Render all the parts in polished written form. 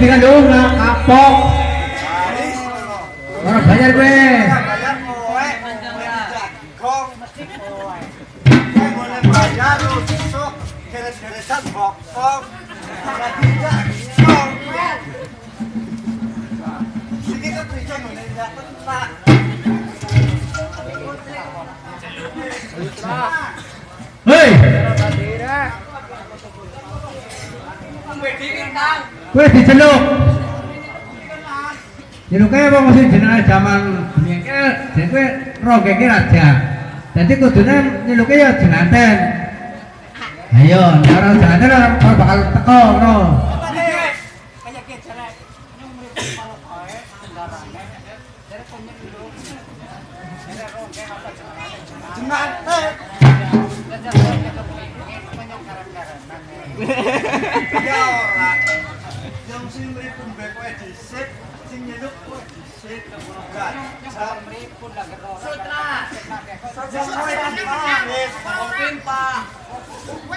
Dengan dong kapok. Orang bayar gue. Bayar kowe. Kong mesti kowe. Kowe boleh bayar susuk geres-geresan bokong. Tidak kong. Sini ke gereja ngene ya Pak. Hei. Kowe diceluk. Jeluknya apa masih jenenge zaman biyen ki kowe rogeke raja. Dadi kudune nyeluknya ya jenanten. Ayo, ora jenanten ora bakal teko ngono. Jenanten. Ya ora. Yang sing mripun bae kowe dhisik, sing nyeluk kowe dhisik. Jam mripun lak ora. Sutra. Jam kowe pamit, mungkin Pak.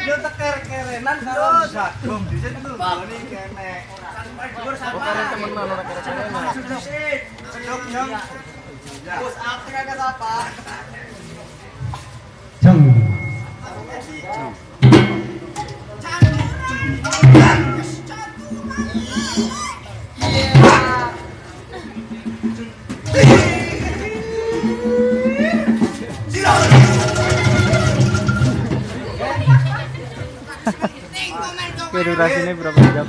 Yo teker-kerenan karo jagong dhisik nunggoni kene. Dhuwur sama. Temenan ora kere-kerenan. Sedok yang. Bos akeh kagak apa. Jeng. Durasinya berapa jam?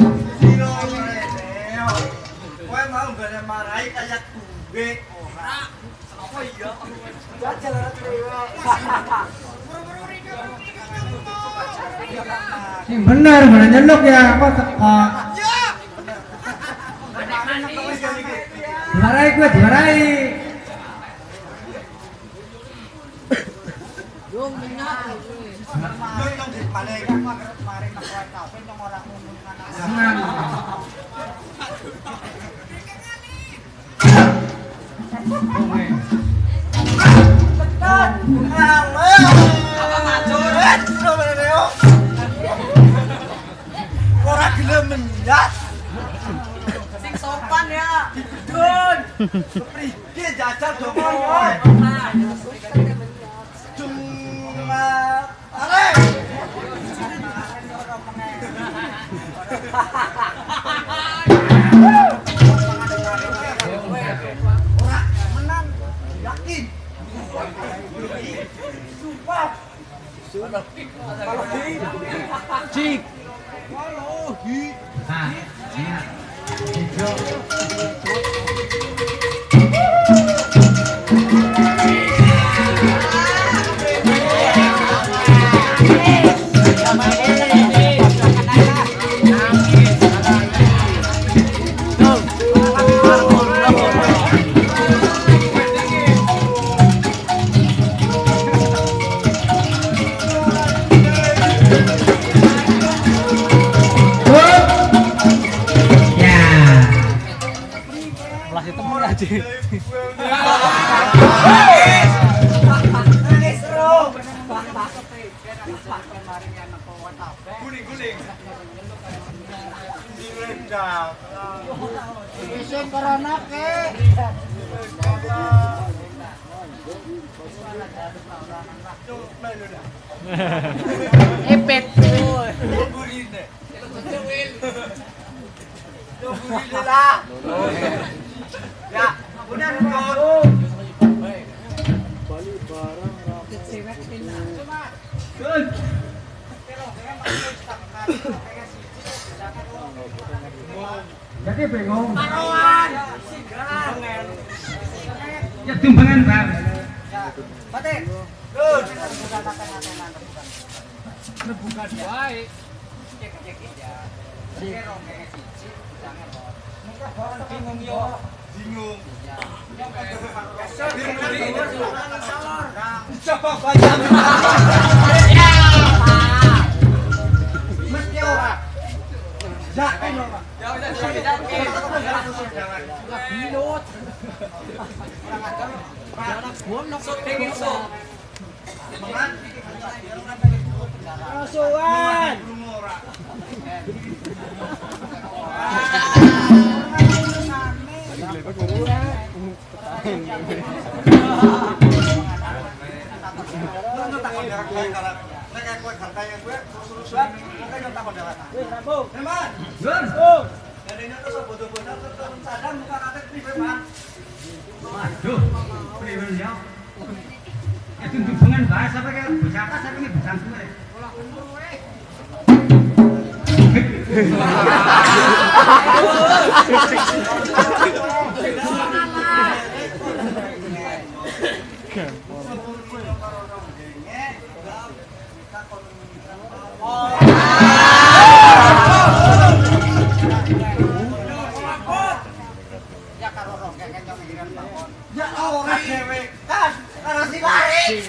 Kowe mau gak marahi kayak gue ora. Apa iya? Jajal ora trewe. Sing bener nyeluk ya apa teko. Dimarahi gue dimarahi. Yung minyak. Yung di paling kemarin nak kowe kafe nang ora ngomong anak. Senang. Apa macul? Ora gelem menyat. sopan ya. Dun. Keprigi jajal dong kowe. Cuma ale. Ora menang. Yakin. Sumpah. Cik. Nah, iya. Hijau. Ya. Belas itu murah, Cik. Nangis seru. Guling-guling. Direndam. Isin corona ke. Epet. Guling deh. Guling lah. Ya, udah dong. Good. Jadi bingung. Taruhan. Ya tumbangan bang. Batik. Good. Bingung. Coba baca. Mesti ora. Yakin ora. Rasuan. Waduh, priwen ya. Itu tumbangan bahasa apa kayak bercakap saya ini bukan semua. Ya ora dhewe kan karo si lari.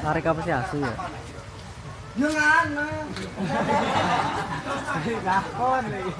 Tarik apa sih asu ya? Jangan. Gakon lagi.